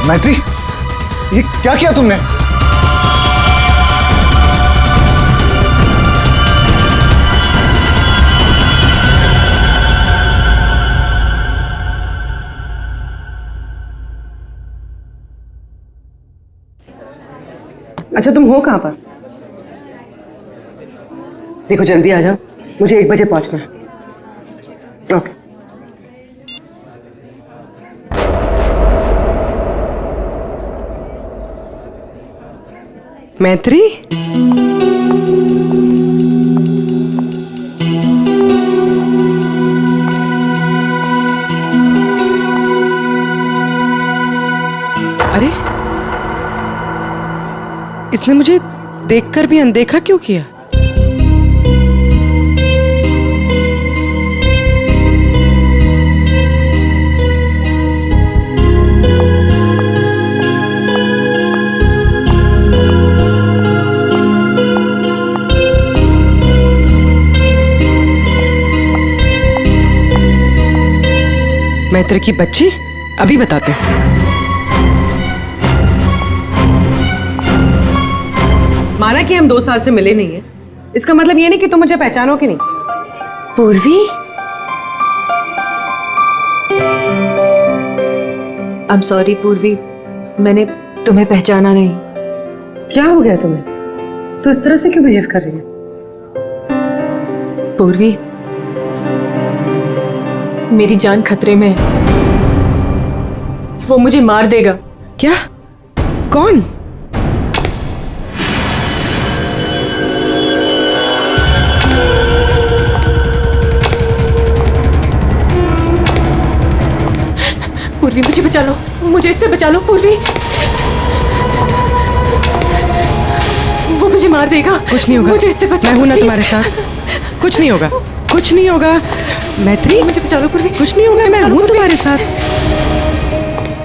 मैत्री, ये क्या किया तुमने? अच्छा, तुम हो कहाँ पर? देखो जल्दी आ जाओ, मुझे 1 बजे पहुंचना है। ओके। मैत्री, अरे इसने मुझे देखकर भी अनदेखा क्यों किया? मैत्री की बच्ची, अभी बताते हैं। माना कि हम 2 साल से मिले नहीं हैं, इसका मतलब ये नहीं कि तुम मुझे पहचानो कि नहीं। पूर्वी, आई एम सॉरी पूर्वी, मैंने तुम्हें पहचाना नहीं। क्या हो गया तुम्हें? तो इस तरह से क्यों बिहेव कर रही है? पूर्वी, मेरी जान खतरे में है। वो मुझे मार देगा। क्या? कौन? पूर्वी, मुझे बचा लो, मुझे इससे बचा लो पूर्वी। वो मुझे मार देगा। कुछ नहीं होगा, मुझे इससे बचा लो, मैं हूं ना please। तुम्हारे साथ। कुछ नहीं होगा, कुछ नहीं होगा। मैत्री, मुझे बचा लो पूर्वी। कुछ नहीं होगा, मैं हूं तुम्हारे साथ।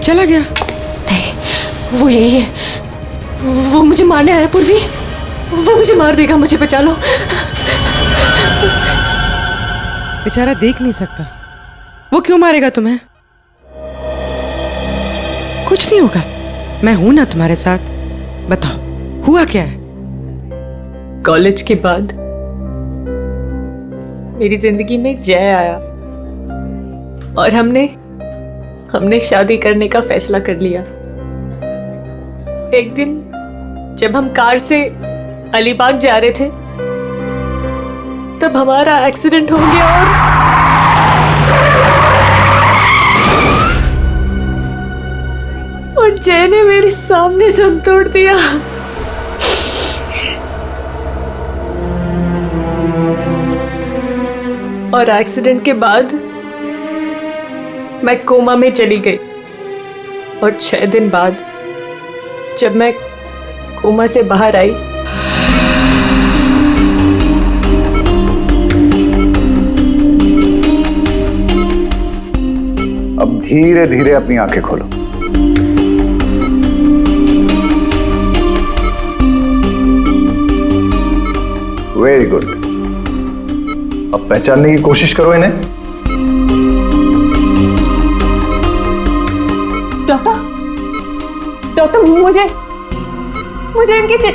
चला गया? नहीं, वो यही है। वो मुझे मारने आया पूर्वी। वो मुझे मार देगा, मुझे बचा लो। बेचारा देख नहीं सकता, वो क्यों मारेगा तुम्हें? कुछ नहीं होगा, मैं हूं ना तुम्हारे साथ। बताओ, हुआ क्या है? कॉलेज के बाद मेरी जिंदगी में जय आया और हमने शादी करने का फैसला कर लिया। एक दिन जब हम कार से अलीबाग जा रहे थे, तब हमारा एक्सीडेंट हो गया और जय ने मेरे सामने दम तोड़ दिया। और एक्सीडेंट के बाद मैं कोमा में चली गई और 6 दिन बाद जब मैं कोमा से बाहर आई, अब धीरे धीरे अपनी आंखें खोलो। Very good. अब पहचानने की कोशिश करो इन्हें। डॉक्टर, मुझे इनके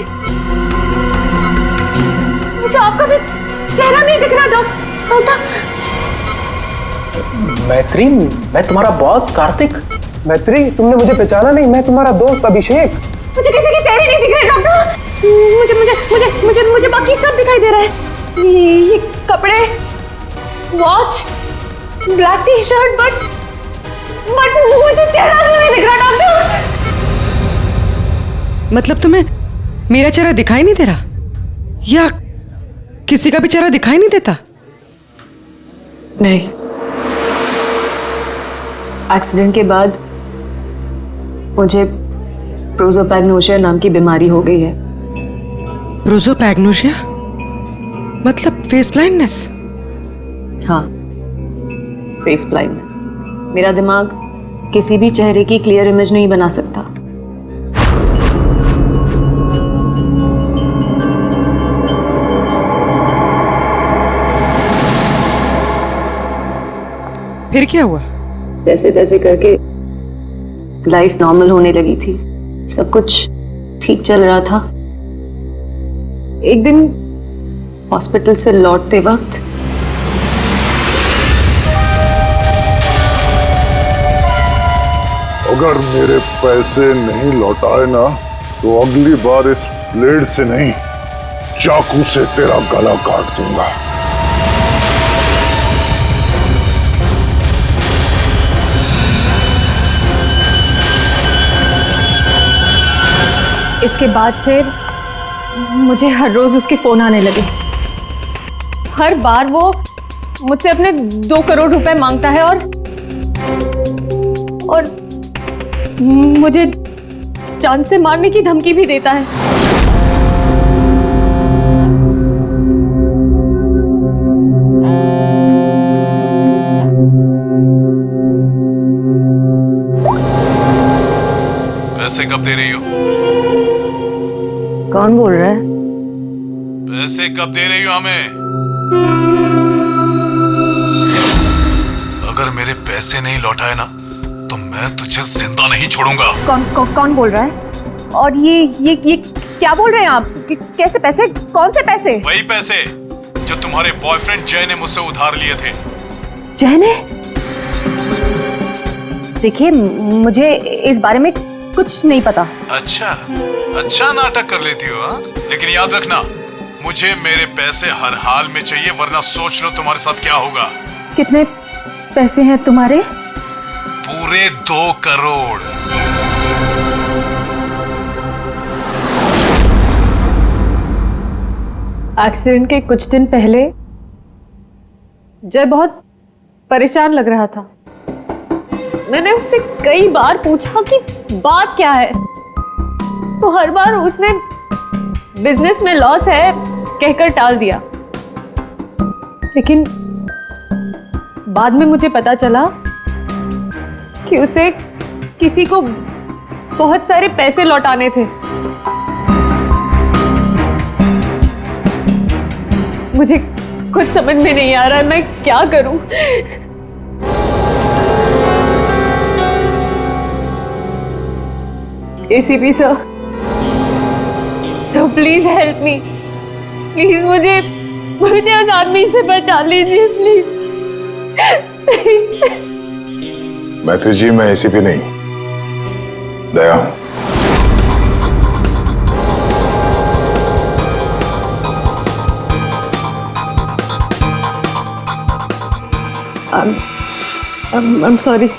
मुझे आपका भी चेहरा नहीं दिख रहा डॉक्टर। मैत्री, मैं तुम्हारा बॉस कार्तिक। मैत्री, तुमने मुझे पहचाना नहीं? मैं तुम्हारा दोस्त अभिषेक। मुझे किसी के चेहरे नहीं दिख रहे डॉक्टर। मुझे मुझे मुझे मुझे मुझे बाकी सब दिखाई दे रहा है। ये कपड़े, watch, black T shirt, but मुझे चेहरा क्यों नहीं दिख रहा डॉक्टर? मतलब तुम्हें मेरा चेहरा दिखाई नहीं दे रहा, या किसी का भी चेहरा दिखाई नहीं देता? नहीं, एक्सीडेंट के बाद मुझे प्रोसोपैग्नोसिया नाम की बीमारी हो गई है। प्रोसोपैग्नोसिया मतलब फेस ब्लाइंडनेस? हाँ, फेस ब्लाइंडनेस। मेरा दिमाग किसी भी चेहरे की क्लियर इमेज नहीं बना सकता। फिर क्या हुआ? जैसे तैसे करके लाइफ नॉर्मल होने लगी थी, सब कुछ ठीक चल रहा था। एक दिन हॉस्पिटल से लौटते वक्त अगर मेरे पैसे नहीं लौटाए ना तो अगली बार इस ब्लेड से नहीं, चाकू से तेरा गला काट दूंगा। इसके बाद से मुझे हर रोज उसके फोन आने लगे। हर बार वो मुझसे अपने 2 करोड़ रुपए मांगता है और मुझे जान से मारने की धमकी भी देता है। पैसे कब दे रही हो? कौन बोल रहा है? पैसे कब दे रही हो हमें? अगर मेरे पैसे नहीं लौटाए ना तो मैं तुझे जिंदा नहीं छोड़ूंगा। कौन बोल रहा है? और ये क्या बोल रहे हैं आप? कैसे पैसे? कौन से पैसे? वही पैसे जो तुम्हारे बॉयफ्रेंड जय ने मुझसे उधार लिए थे। जय ने? देखिए, मुझे इस बारे में कुछ नहीं पता। अच्छा नाटक कर लेती हो हाँ? लेकिन याद रखना, मुझे मेरे पैसे हर हाल में चाहिए, वरना सोच लो तुम्हारे साथ क्या होगा। कितने पैसे हैं तुम्हारे? पूरे 2 करोड़। एक्सीडेंट के कुछ दिन पहले जय बहुत परेशान लग रहा था। मैंने उससे कई बार पूछा कि बात क्या है, तो हर बार उसने बिजनेस में लॉस है कहकर टाल दिया। लेकिन बाद में मुझे पता चला कि उसे किसी को बहुत सारे पैसे लौटाने थे। मुझे कुछ समझ में नहीं आ रहा है, मैं क्या करूं? ACP sir, please help me, please मुझे उस आदमी से बचा लीजिए, प्लीज। मैत्री जी, मैं ACP नहीं, दया हूं। I'm sorry.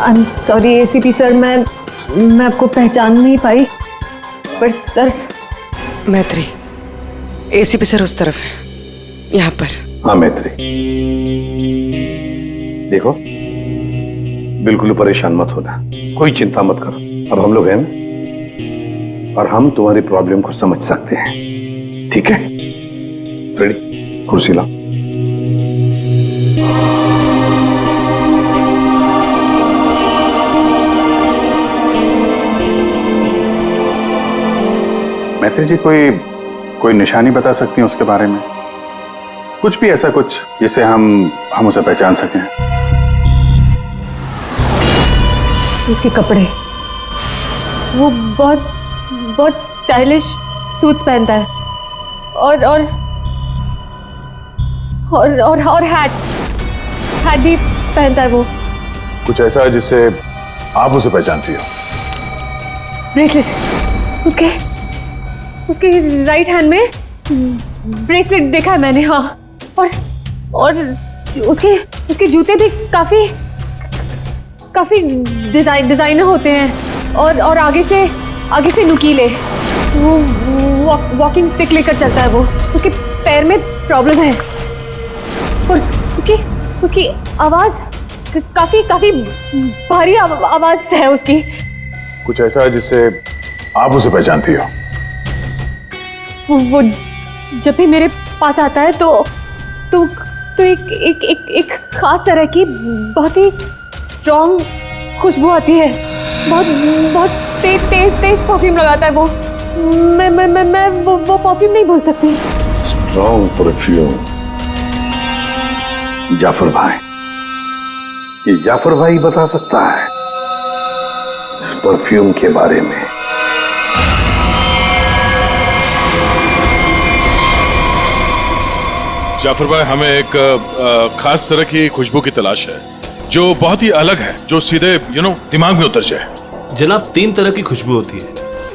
I'm sorry ACP sir, मैं आपको पहचान नहीं पाई, पर सर। मैत्री, ACP सर उस तरफ है, यहाँ पर। हाँ मैत्री, देखो बिल्कुल परेशान मत होना, कोई चिंता मत करो। अब हम लोग हैं और हम तुम्हारी प्रॉब्लम को समझ सकते हैं, ठीक है? फ्रेडी, कुर्सी लाओ। मैत्री जी, कोई निशानी बता सकती हैं उसके बारे में? कुछ भी ऐसा कुछ जिससे हम उसे पहचान सकें। उसके कपड़े, वो बहुत स्टाइलिश सूट्स पहनता है और हैट भी पहनता है वो। कुछ ऐसा है जिससे आप उसे पहचानती हो? ब्रेसलेट, उसके राइट हैंड में ब्रेसलेट देखा है मैंने। हाँ, और उसके जूते भी काफी डिजाइनर होते हैं और आगे से नुकीले। वो वॉकिंग स्टिक लेकर चलता है वो। उसके पैर में प्रॉब्लम है और उसकी आवाज काफी भारी आवाज है उसकी। कुछ ऐसा है जिससे आप उसे पहचानती हो? वो जब भी मेरे पास आता है तो एक खास तरह की बहुत ही स्ट्रॉन्ग खुशबू आती है। बहुत तेज परफ्यूम लगाता है वो। मैं वो परफ्यूम नहीं भूल सकती। Strong perfume. जाफर भाई, ये जाफर भाई बता सकता है इस परफ्यूम के बारे में। जाफर भाई, हमें एक खास तरह की खुशबू की तलाश है जो बहुत ही अलग है, जो सीधे दिमाग में उतर जाए। जनाब, 3 तरह की खुशबू होती है,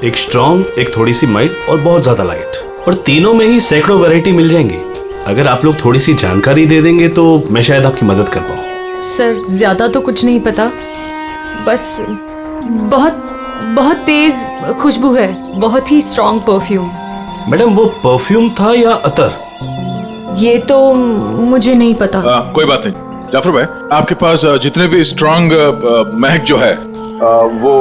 एक स्ट्रॉन्ग, एक थोड़ी सी माइल्ड और बहुत ज्यादा लाइट। और तीनों में ही सैकड़ों वैरायटी मिल जाएंगी। अगर आप लोग थोड़ी सी जानकारी दे देंगे तो मैं शायद आपकी मदद कर पाऊँ। सर, ज्यादा तो कुछ नहीं पता, बस बहुत बहुत तेज खुशबू है, बहुत ही स्ट्रॉन्ग परफ्यूम। मैडम, वो परफ्यूम था या अतर? ये तो मुझे नहीं पता। कोई बात नहीं जाफर भाई, आपके पास जितने भी स्ट्रॉन्ग महक जो है वो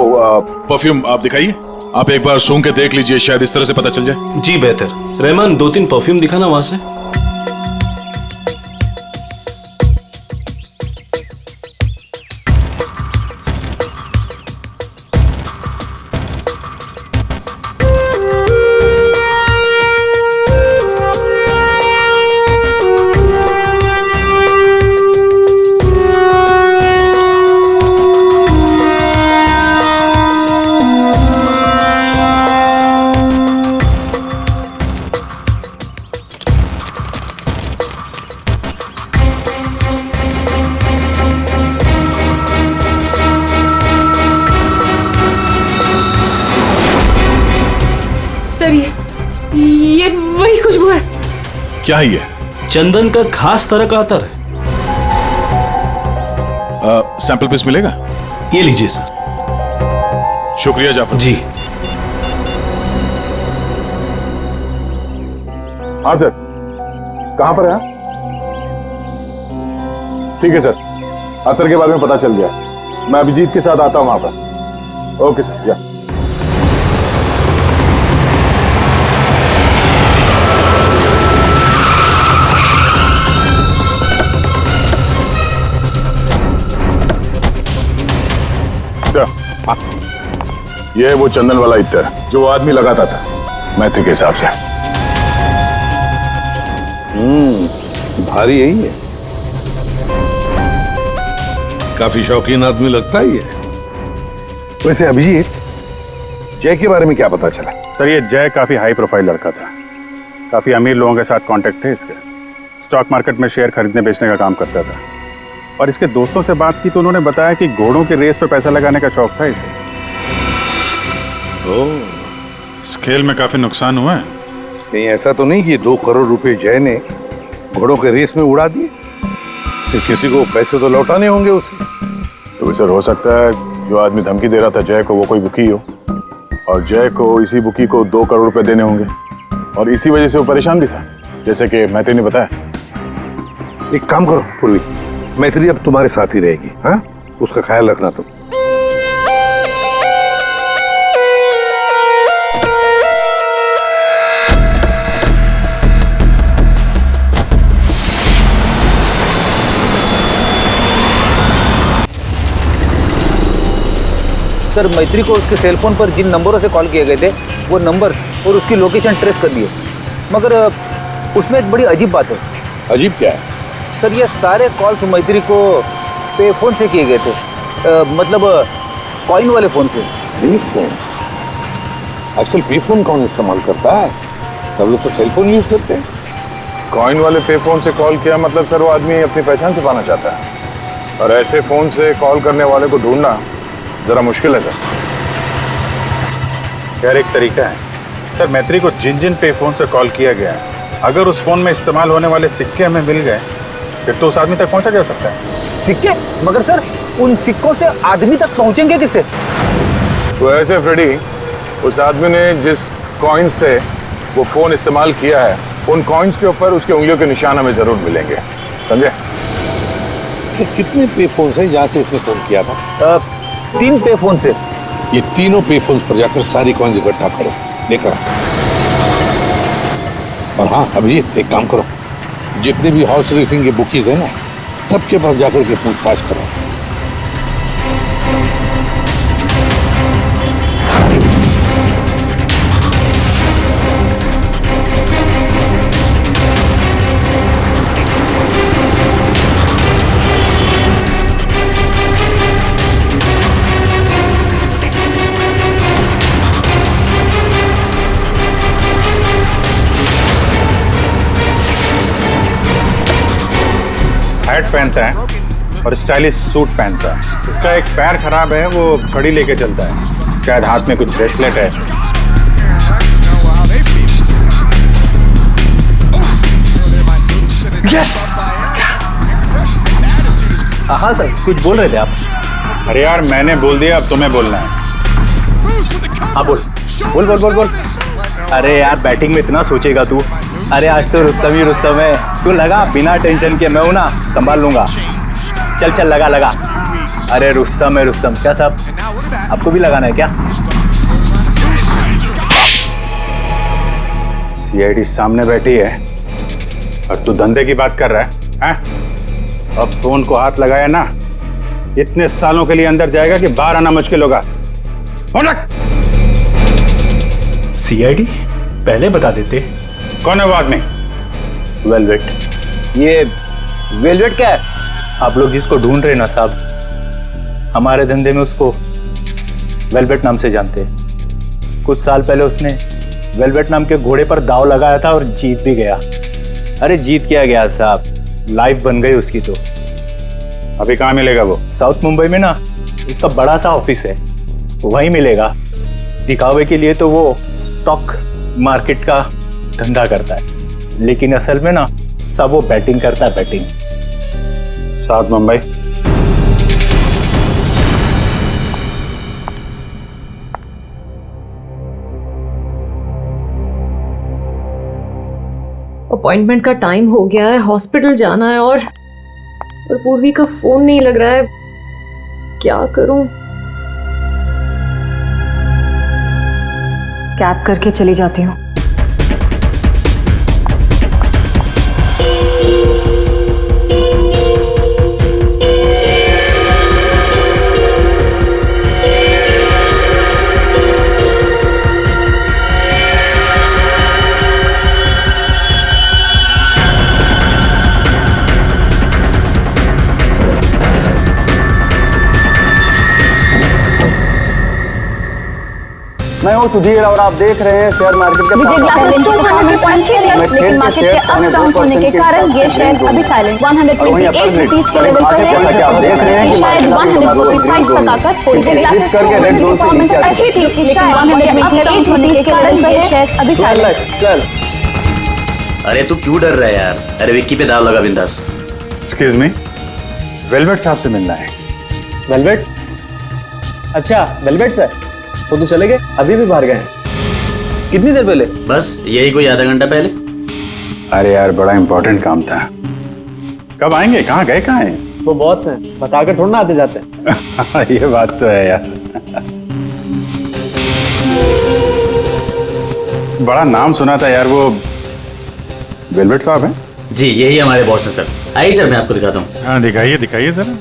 परफ्यूम आप दिखाइए। आप एक बार सूंघ के देख लीजिए, शायद इस तरह से पता चल जाए। जी बेहतर। रहमान, 2-3 परफ्यूम दिखाना वहां से। सर, ये वही खुशबू है। क्या है ये? चंदन का खास तरह का अतर है। सैंपल पीस मिलेगा? ये लीजिए सर। शुक्रिया जाफर जी। हाँ सर, कहाँ पर है? ठीक है सर, अतर के बारे में पता चल गया। मैं अभिजीत के साथ आता हूँ वहां पर। ओके सर, या। ये वो चंदन वाला इत्र जो वो आदमी लगाता था मैत्री के हिसाब से। भारी यही है, काफी शौकीन आदमी लगता ही है। वैसे अभिजीत, जय के बारे में क्या पता चला? सर, ये जय काफी हाई प्रोफाइल लड़का था। काफी अमीर लोगों के साथ कांटेक्ट थे इसके। स्टॉक मार्केट में शेयर खरीदने बेचने का काम करता था। और इसके दोस्तों से बात की तो उन्होंने बताया कि घोड़ों के रेस पे पैसा लगाने का शौक था इसे। इस खेल में काफी नुकसान हुआ है। नहीं, ऐसा तो नहीं कि 2 करोड़ रुपए जय ने घोड़ों के रेस में उड़ा दिए। फिर किसी को पैसे तो लौटाने होंगे उसे। तो सर, हो सकता है जो आदमी धमकी दे रहा था जय को वो कोई बुकी हो, और जय को इसी बुकी को 2 करोड़ रुपए देने होंगे, और इसी वजह से वो परेशान भी था, जैसे कि मैत्री ने बताया। एक काम करो पूर्वी, मैत्री अब तुम्हारे साथ ही रहेगी। हाँ, उसका ख्याल रखना तुम। सर, मैत्री को उसके सेल फोन पर जिन नंबरों से कॉल किए गए थे वो नंबर और उसकी लोकेशन ट्रेस कर दिए, मगर उसमें एक बड़ी अजीब बात है। अजीब क्या है? सर, ये सारे कॉल्स मैत्री को पे फोन से किए गए थे, मतलब कॉइन वाले फोन से। पे फोन? आजकल पे फोन कौन इस्तेमाल करता है? सब लोग तो सेल फोन यूज करते हैं। कॉइन वाले पे फोन से कॉल किया मतलब सर वो आदमी अपनी पहचान छुपाना चाहता है, और ऐसे फोन से कॉल करने वाले को ढूंढना जरा मुश्किल है सर। यार, एक तरीका है सर, मैत्री को जिन जिन पे फोन से कॉल किया गया है, अगर उस फोन में इस्तेमाल होने वाले सिक्के हमें मिल गए फिर तो उस आदमी तक पहुंचा जा सकता है। सिक्के? मगर सर, उन सिक्कों से आदमी तक पहुंचेंगे किससे? तो ऐसे फ्रेडी, उस आदमी ने जिस कॉइन से वो फोन इस्तेमाल किया है, उन कॉइन्स के ऊपर उसके उंगलियों के निशान हमें जरूर मिलेंगे, समझे? कितने पे फोन है जहाँ से उसने फोन किया था? 3 पे फोन से। ये तीनों पे फोन पर जाकर सारी कॉइन इकट्ठा करो, लेकर आओ। और हाँ अभिजीत, एक काम करो, जितने भी हॉर्स रेसिंग के बुकीज है ना, सबके पास जाकर के पूछताछ करो। हैट पहनता है और स्टाइलिश सूट पहनता है। उसका एक पैर खराब है, वो घड़ी लेके चलता है, शायद हाथ में कुछ ब्रेसलेट है। यस। हाँ सर, कुछ बोल रहे थे आप? अरे यार मैंने बोल दिया, अब तुम्हें बोलना है। हाँ बोल बोल बोल बोल बोल। अरे यार बैटिंग में इतना सोचेगा तू? अरे आज तो रुस्तम ही रुस्तम है, तू लगा बिना टेंशन के, मैं हूं ना, संभाल लूंगा। चल चल लगा लगा। अरे रुस्तम है रुस्तम। क्या साहब, आपको भी लगाना है क्या? सीआईडी सामने बैठी है और तू धंधे की बात कर रहा है? अब फोन को हाथ लगाया ना, इतने सालों के लिए अंदर जाएगा कि बाहर आना मुश्किल होगा। सीआईडी पहले बता देते। कौन है वो आदमी? वेलवेट। ये वेलवेट क्या है? आप लोग जिसको ढूंढ रहे ना साहब, हमारे धंधे में उसको वेलवेट नाम से जानते हैं। कुछ साल पहले उसने वेलवेट नाम के घोड़े पर दांव लगाया था और जीत भी गया। अरे जीत क्या गया साहब, लाइफ बन गई उसकी। तो अभी कहाँ मिलेगा वो? साउथ मुंबई में ना उसका बड़ा सा ऑफिस है, वहीं मिलेगा। दिखावे के लिए तो वो स्टॉक मार्केट का धंधा करता है, लेकिन असल में ना सब वो बैटिंग करता है, बैटिंग। साउथ मुंबई? अपॉइंटमेंट का टाइम हो गया है, हॉस्पिटल जाना है और पूर्वी का फोन नहीं लग रहा है। क्या करूं? कैब करके चली जाती हूँ। मैं हूँ सुधीर और आप देख रहे हैं शेयर मार्केट के विजय ग्लासेस 200 अच्छे थे, लेकिन मार्केट के अप डाउन होने के कारण ये शेयर अभी साइलेंट 128 रुपीस के लेवल पर है। शायद 145 तक आकर विजय ग्लासेस की परफॉर्मेंस अच्छी थी, लेकिन 128 रुपीस के लेवल पर ये शेयर अभी साइलेंट। चल। अरे तू क्यों डर रहा है यार? अरे विक्की पे दाव लगा बिंदास। एक्सक्यूज मी, वेलवेट साहब से मिलना है। वेलवेट? अच्छा वेलवेट सर, वो तो चले गए, अभी भी बाहर गए हैं। कितनी देर पहले? बस यही कोई आधा घंटा पहले। अरे यार बड़ा इंपॉर्टेंट काम था। कब आएंगे? कहाँ गए? कहाँ हैं? वो बॉस हैं, बताकर थोड़ा ना आते जाते हैं। ये बात तो है यार। बड़ा नाम सुना था यार, वो वेलवेट साहब हैं? जी यही हमारे बॉस है सर। आइए सर मैं आपको दिखाता हूँ। हाँ दिखाइए दिखाइए सर।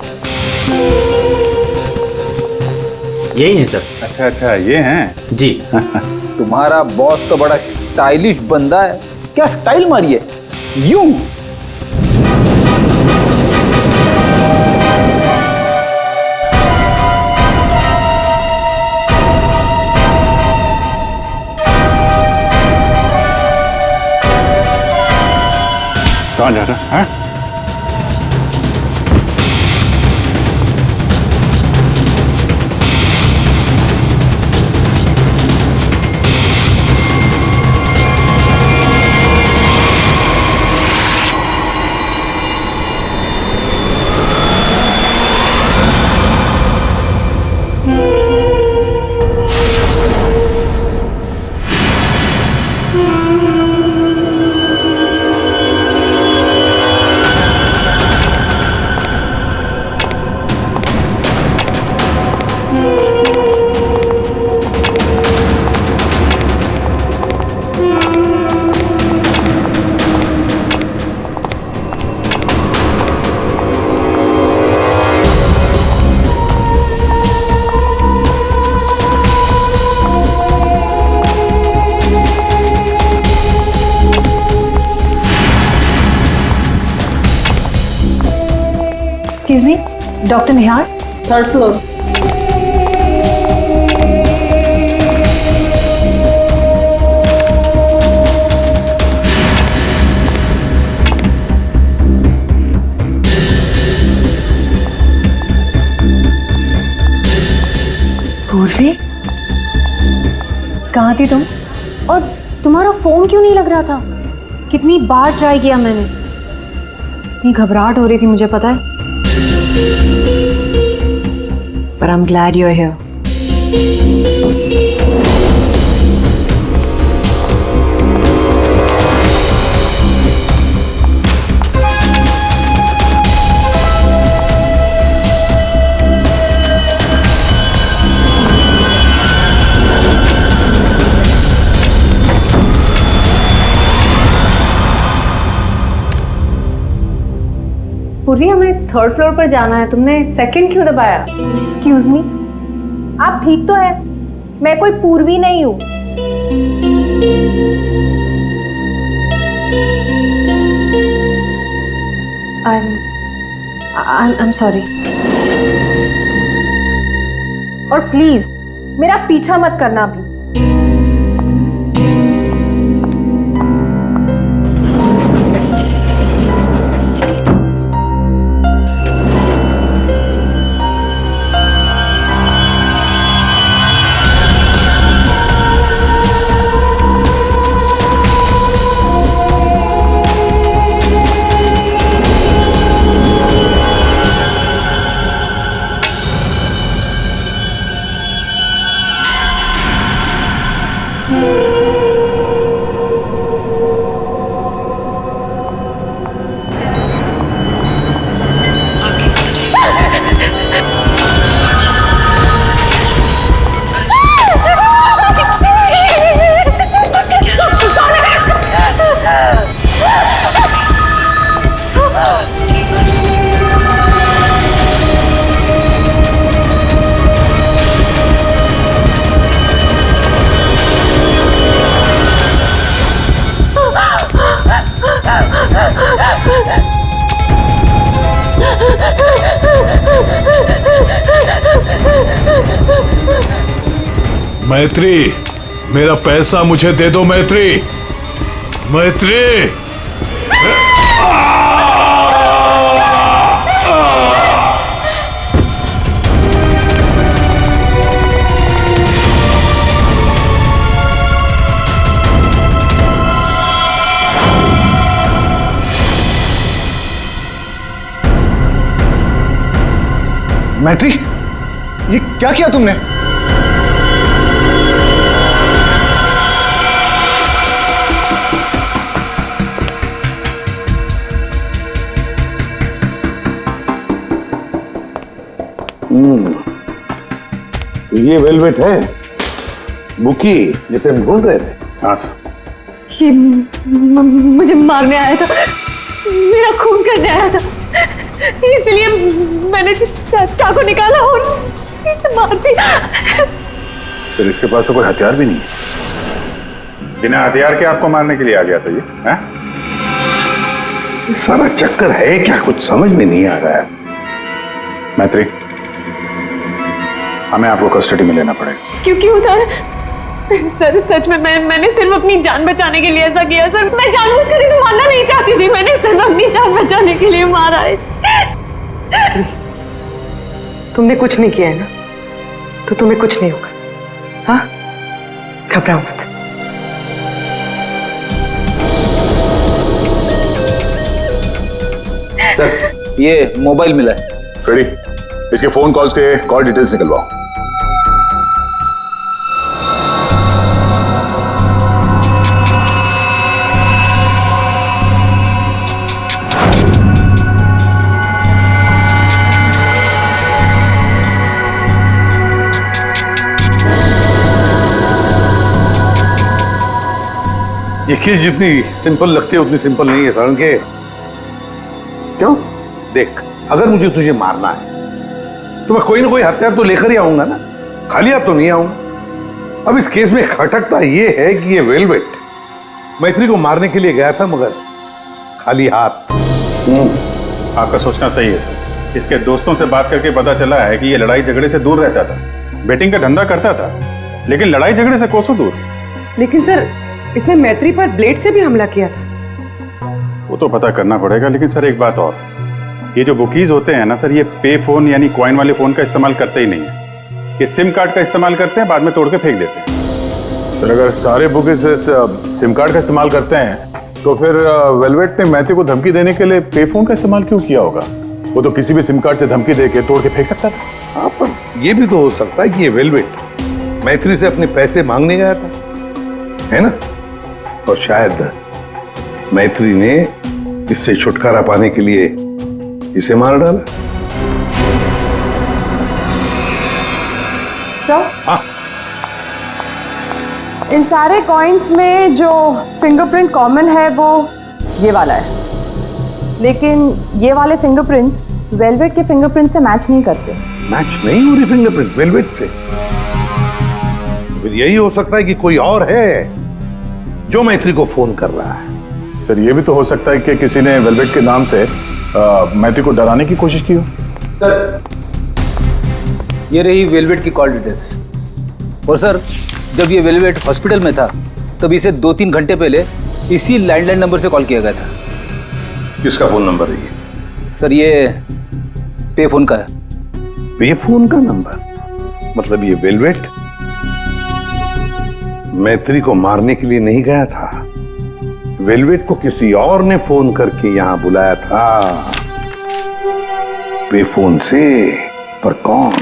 यही है सर। अच्छा अच्छा ये हैं? जी। तुम्हारा बॉस तो बड़ा स्टाइलिश बंदा है। क्या स्टाइल मारी है यूं? कहाँ जा रहा है? एक्सक्यूज मी, डॉक्टर निहार, थर्ड फ्लोर। कहाँ थी तुम? और तुम्हारा फोन क्यों नहीं लग रहा था? कितनी बार ट्राई किया मैंने, इतनी घबराहट हो रही थी मुझे, पता है। But I'm glad you're here. पूर्वी, हमें थर्ड फ्लोर पर जाना है, तुमने सेकंड क्यों दबाया? एक्सक्यूज मी, आप ठीक तो है? मैं कोई पूर्वी नहीं हूँ। I'm sorry. और प्लीज मेरा पीछा मत करना भी। मैत्री, मेरा पैसा मुझे दे दो मैत्री। मैत्री, मैत्री, ये क्या किया तुमने? ये वेलवेट है बुकी जिसे हम ढूंढ रहे थे? हाँ सर। ये मुझे मारने आया था, मेरा खून करने आया था, इसलिए मैंने चाकू निकाला और इसे मार दिया। फिर इसके पास तो कोई हथियार भी नहीं है, बिना हथियार के आपको मारने के लिए आ गया था ये, हैं? सारा चक्कर है क्या, कुछ समझ में नहीं आ रहा है। मैत्री, हमें आपको कस्टडी में लेना पड़ेगा। क्यों सर? सच में मैंने सिर्फ अपनी जान बचाने के लिए ऐसा किया सर। मैं जानबूझकर इसे मारना नहीं चाहती थी, मैंने सिर्फ अपनी जान बचाने के लिए मारा है इसे। तुमने कुछ नहीं किया है ना, तो तुम्हें कुछ नहीं होगा। हाँ, घबराओ मत। सर, ये मोबाइल मिला है। फ्रेडी, इसके फोन कॉल्स के कॉल डिटेल्स निकलवाओ। ये केस जितनी सिंपल लगती है उतनी सिंपल नहीं है सरण के। क्यों? देख, अगर मुझे तुझे मारना है तो मैं कोई ना कोई हथियार तो लेकर ही आऊंगा ना, खाली हाथ तो नहीं आऊंगा। अब इस केस में खटकता ये है कि ये वेलवेट मैत्री को मारने के लिए गया था मगर खाली हाथ। आपका सोचना सही है सर। इसके दोस्तों से बात करके पता चला है कि ये लड़ाई झगड़े से दूर रहता था, बेटिंग का धंधा करता था, लेकिन लड़ाई झगड़े से कोसों दूर। लेकिन सर, इसने मैत्री पर ब्लेड से भी हमला किया था। वो तो पता करना पड़ेगा, लेकिन सर एक बात और, ये जो बुकीज होते हैं ना सर, ये पे फोन यानी कॉइन वाले फोन का इस्तेमाल करते ही नहीं है। ये सिम कार्ड का इस्तेमाल करते हैं, बाद में तोड़ के फेंक देते हैं। सर अगर सारे बुके से सिम कार्ड का इस्तेमाल करते हैं तो फिर वेलवेट ने मैथ्यू को धमकी देने के लिए पे फोन का इस्तेमाल क्यों किया होगा? वो तो किसी भी सिम कार्ड से धमकी देके तोड़ के फेंक सकता था। हाँ, पर ये भी तो हो सकता है कि ये वेलवेट मैत्री से अपने पैसे मांगने गया था, है ना? और शायद मैत्री ने इससे छुटकारा पाने के लिए इसे मार डाला। तो हाँ, इन सारे कॉइन्स में जो फिंगरप्रिंट कॉमन है वो ये वाला है, लेकिन ये वाले फिंगरप्रिंट वेलवेट के फिंगरप्रिंट से मैच नहीं करते। मैच नहीं हो रही फिंगरप्रिंट वेलवेट से? फिर यही हो सकता है कि कोई और है जो मैत्री को फोन कर रहा है। सर ये भी तो हो सकता है कि किसी ने वेलवेट के नाम से मैथ्यू को डराने की कोशिश की हो। सर ये रही वेलवेट की कॉल डिटेल्स। और सर जब ये वेलवेट हॉस्पिटल में था तब इसे 2-3 घंटे पहले इसी लैंडलाइन नंबर से कॉल किया गया था। किसका फोन नंबर है ये? सर ये पे फोन का है। पे फोन का नंबर? मतलब ये वेलवेट मैत्री को मारने के लिए नहीं गया था, वेलवेट को किसी और ने फोन करके यहां बुलाया था पे फोन से। पर कौन?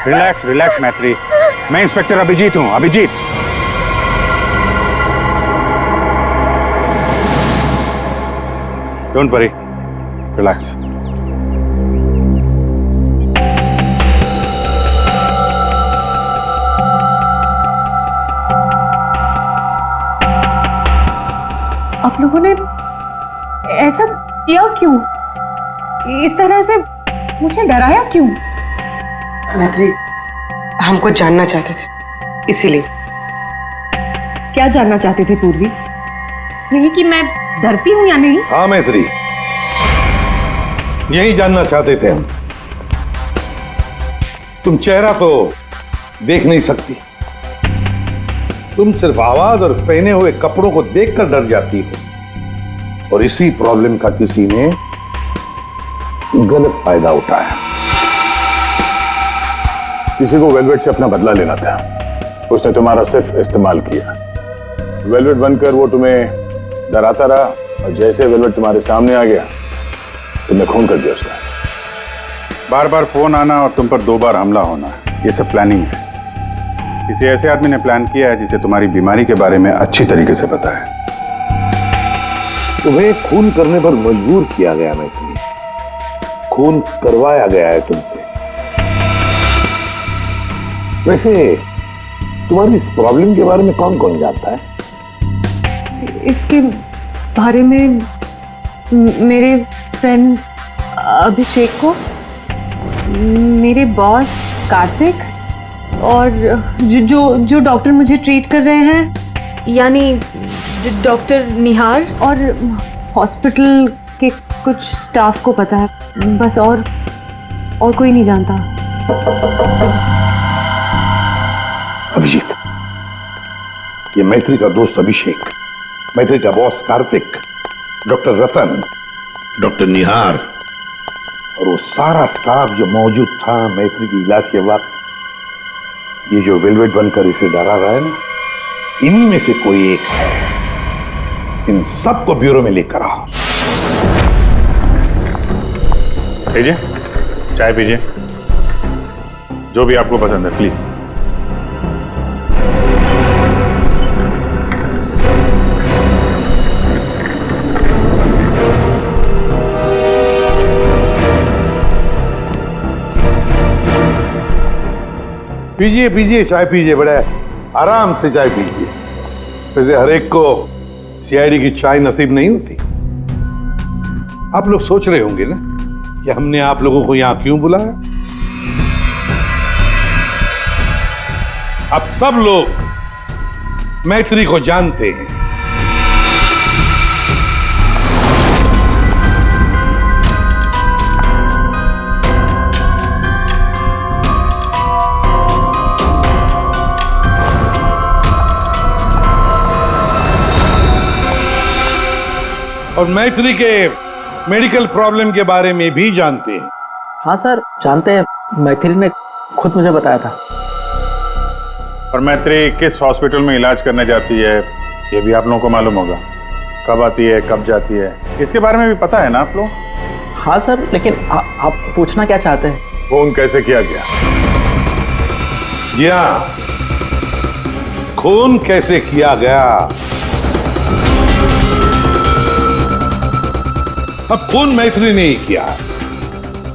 रिलैक्स रिलैक्स मैत्री, मैं इंस्पेक्टर अभिजीत हूं। Abhijeet, don't worry, relax. आप लोगों ने ऐसा किया क्यों? इस तरह से मुझे डराया क्यों? मैत्री, हमको जानना चाहते थे, इसीलिए। क्या जानना चाहते थे पूर्वी? यही कि मैं डरती हूं या नहीं? हाँ मैत्री, यही जानना चाहते थे हम। तुम चेहरा तो देख नहीं सकती, तुम सिर्फ आवाज और पहने हुए कपड़ों को देखकर डर जाती हो, और इसी प्रॉब्लम का किसी ने गलत फायदा उठाया। किसी को वेलवेट से अपना बदला लेना था, उसने तुम्हारा सिर्फ इस्तेमाल किया। वेलवेट बनकर वो तुम्हें डराता रहा, और जैसे वेलवेट तुम्हारे सामने आ गया तुमने खून कर दिया उसका। बार बार फोन आना और तुम पर 2 बार हमला होना, ये सब प्लानिंग है। किसी ऐसे आदमी ने प्लान किया है जिसे तुम्हारी बीमारी के बारे में अच्छी तरीके से पता है। तुम्हें खून करने पर मजबूर किया गया मैत्री, खून करवाया गया है तुमसे। वैसे तुम्हारी इस प्रॉब्लम के बारे में कौन कौन जानता है? इसके बारे में मेरे फ्रेंड अभिषेक को, मेरे बॉस कार्तिक, और जो डॉक्टर मुझे ट्रीट कर रहे हैं, यानी डॉक्टर निहार, और हॉस्पिटल के कुछ स्टाफ को पता है, बस। और कोई नहीं जानता। अभिजीत, ये मैत्री का दोस्त अभिषेक, मैत्री का बॉस कार्तिक, डॉक्टर रतन, डॉक्टर निहार, और वो सारा स्टाफ जो मौजूद था मैत्री की इलाज के वक्त, ये जो वेलवेट बनकर इसे डरा रहा है ना, इन्हीं में से कोई एक है। इन सबको ब्यूरो में लेकर आओ। लीजिए, चाय पीजिए, जो भी आपको पसंद है प्लीज। पीजिए पीजिए, चाय पीजिए, बड़े आराम से चाय पीजिए। वैसे हर एक को सीआईडी की चाय नसीब नहीं होती। आप लोग सोच रहे होंगे ना कि हमने आप लोगों को यहां क्यों बुलाया। आप सब लोग मैत्री को जानते हैं। और मैत्री के मेडिकल प्रॉब्लम के बारे में भी जानते हैं। हाँ सर, जानते हैं, मैथिली ने खुद मुझे बताया था। और मैत्री किस हॉस्पिटल में इलाज करने जाती है ये भी आप लोगों को मालूम होगा। कब आती है, कब जाती है, इसके बारे में भी पता है ना आप लोग? हाँ सर, लेकिन आप पूछना क्या चाहते हैं? फोन कैसे किया गया? जी हाँ, खून कैसे किया गया। अब खून मैत्री ने ही किया,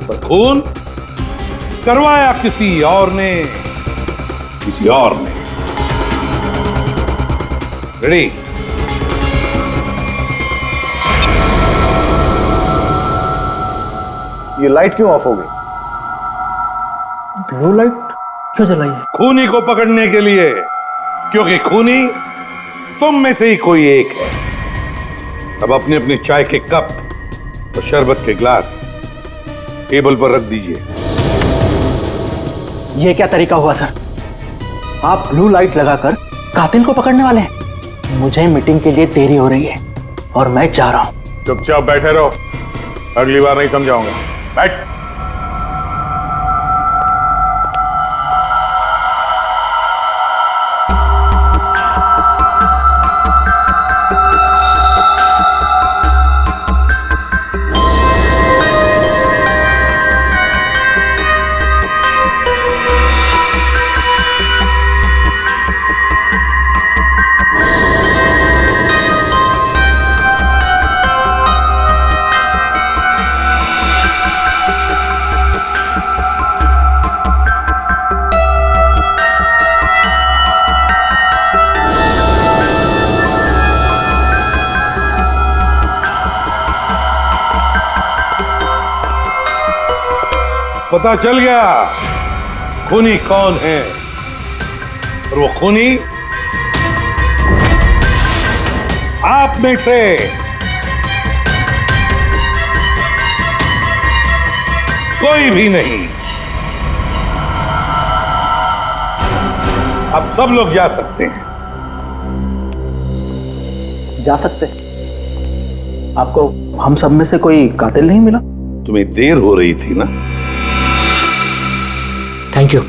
पर खून करवाया किसी और ने, किसी और ने। रेडी? ये लाइट क्यों ऑफ हो गई? ब्लू लाइट क्यों जलाई है? खूनी को पकड़ने के लिए, क्योंकि खूनी तुम में से ही कोई एक है। अब अपने अपने चाय के कप और शरबत के ग्लास टेबल पर रख दीजिए। ये क्या तरीका हुआ सर? आप ब्लू लाइट लगाकर कातिल को पकड़ने वाले हैं? मुझे मीटिंग के लिए देरी हो रही है और मैं जा रहा हूं। चुपचाप बैठे रहो, अगली बार नहीं समझाऊंगा। बैठ। पता चल गया खूनी कौन है, और वो खूनी आप में से कोई भी नहीं। अब सब लोग जा सकते हैं। जा सकते? आपको हम सब में से कोई कातिल नहीं मिला? तुम्हें देर हो रही थी ना। Thank you.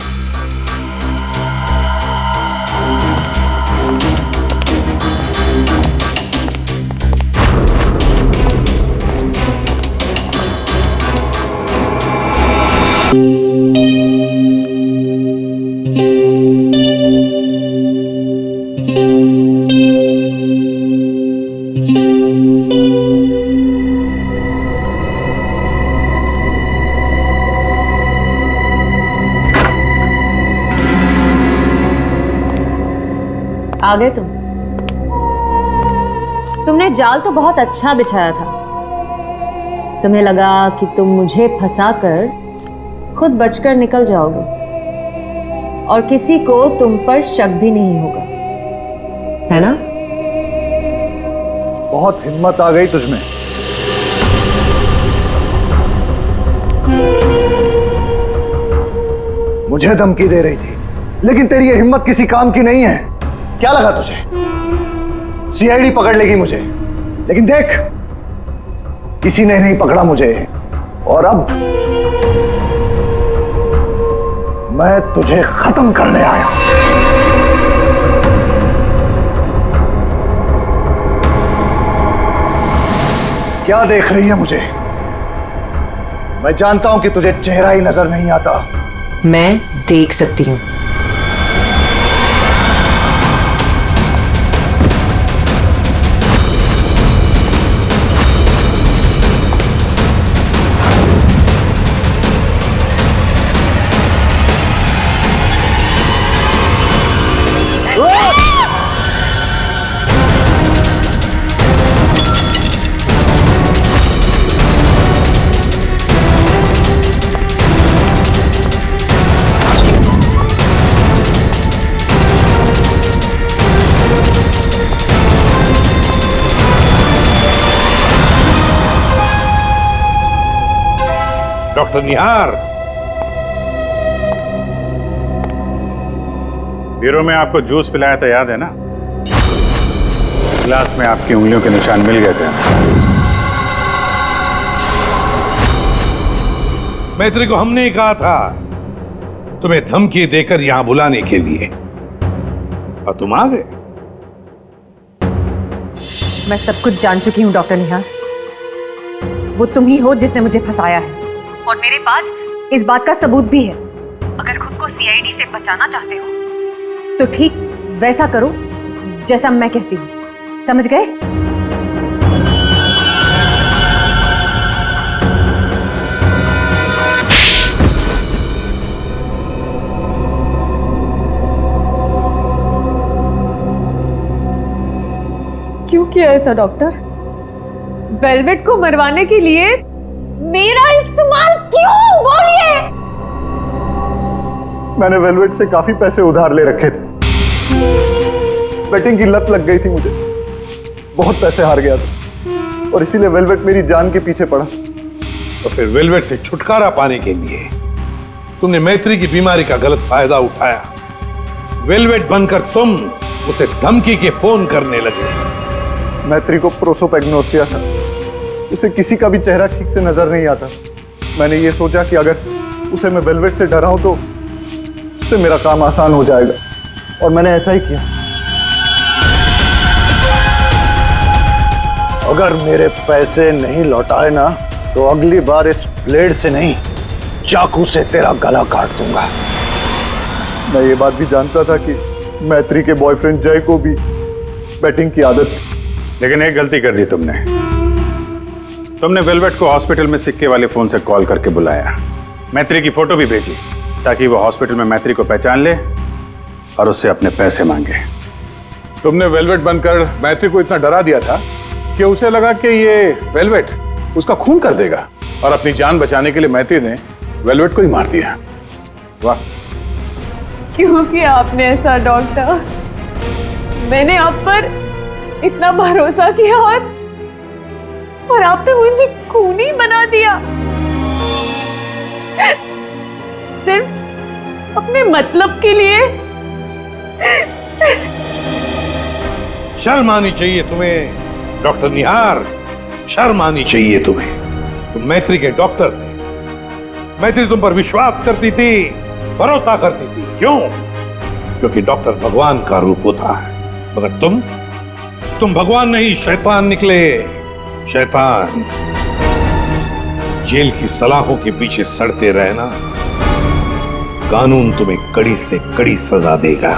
आ गए तुमने जाल तो बहुत अच्छा बिछाया था। तुम्हें लगा कि तुम मुझे फंसाकर खुद बचकर निकल जाओगे और किसी को तुम पर शक भी नहीं होगा, है ना? बहुत हिम्मत आ गई तुझमें। मुझे धमकी दे रही थी, लेकिन तेरी ये हिम्मत किसी काम की नहीं है। क्या लगा तुझे सीआईडी पकड़ लेगी मुझे? लेकिन देख, किसी ने नहीं पकड़ा मुझे, और अब मैं तुझे खत्म करने आया हूं। क्या देख रही है मुझे? मैं जानता हूं कि तुझे चेहरा ही नजर नहीं आता। मैं देख सकती हूँ। डॉक्टर निहार। ब्यूरो में आपको जूस पिलाया था, याद है ना? गिलास में आपकी उंगलियों के निशान मिल गए थे। मैत्री को हमने ही कहा था तुम्हें धमकी देकर यहां बुलाने के लिए, और तुम आ गए। मैं सब कुछ जान चुकी हूँ डॉक्टर निहार। वो तुम ही हो जिसने मुझे फंसाया है, और मेरे पास इस बात का सबूत भी है। अगर खुद को सीआईडी से बचाना चाहते हो तो ठीक वैसा करो जैसा मैं कहती हूँ, समझ गए? क्यों किया ऐसा डॉक्टर? वेलवेट को मरवाने के लिए मेरा इस्तेमाल क्यों? बोलिए। मैंने वेलवेट से काफी पैसे उधार ले रखे थे। बेटिंग की लत लग गई थी मुझे, बहुत पैसे हार गया था, और इसीलिए वेलवेट मेरी जान के पीछे पड़ा। तो फिर वेलवेट से छुटकारा पाने के लिए तुमने मैत्री की बीमारी का गलत फायदा उठाया। वेलवेट बनकर तुम उसे धमकी के फोन करने लगे। मैत्री को प्रोसोपैग्नोसिया था, उसे किसी का भी चेहरा ठीक से नजर नहीं आता। मैंने ये सोचा कि अगर उसे मैं वेलवेट से डराऊं तो उससे मेरा काम आसान हो जाएगा, और मैंने ऐसा ही किया। अगर मेरे पैसे नहीं लौटाए ना तो अगली बार इस ब्लेड से नहीं, चाकू से तेरा गला काट दूंगा। मैं ये बात भी जानता था कि मैत्री के बॉयफ्रेंड जय को भी बैटिंग की आदत थी, लेकिन एक गलती कर दी तुमने वेलवेट को हॉस्पिटल में सिक्के वाले फोन से कॉल करके बुलाया, मैत्री की फोटो भी भेजी ताकि वो हॉस्पिटल में मैत्री को पहचान ले और उससे अपने पैसे मांगे। तुमने वेलवेट बनकर मैत्री को इतना डरा दिया था कि उसे लगा कि ये वेलवेट उसका खून कर देगा, और अपनी जान बचाने के लिए मैत्री ने वेलवेट को ही मार दिया। वाह, क्यों किया आपने ऐसा डॉक्टर? मैंने आप पर इतना भरोसा किया और आपने मुझे खूनी बना दिया, सिर्फ अपने मतलब के लिए। शर्म आनी चाहिए तुम्हें डॉक्टर निहार, शर्म आनी चाहिए तुम्हें। तुम मैत्री के डॉक्टर थे, मैत्री तुम पर विश्वास करती थी, भरोसा करती थी। क्यों? क्योंकि डॉक्टर भगवान का रूप होता है, मगर तुम भगवान नहीं, शैतान निकले। शैतान। जेल की सलाखों के पीछे सड़ते रहना, कानून तुम्हें कड़ी से कड़ी सजा देगा।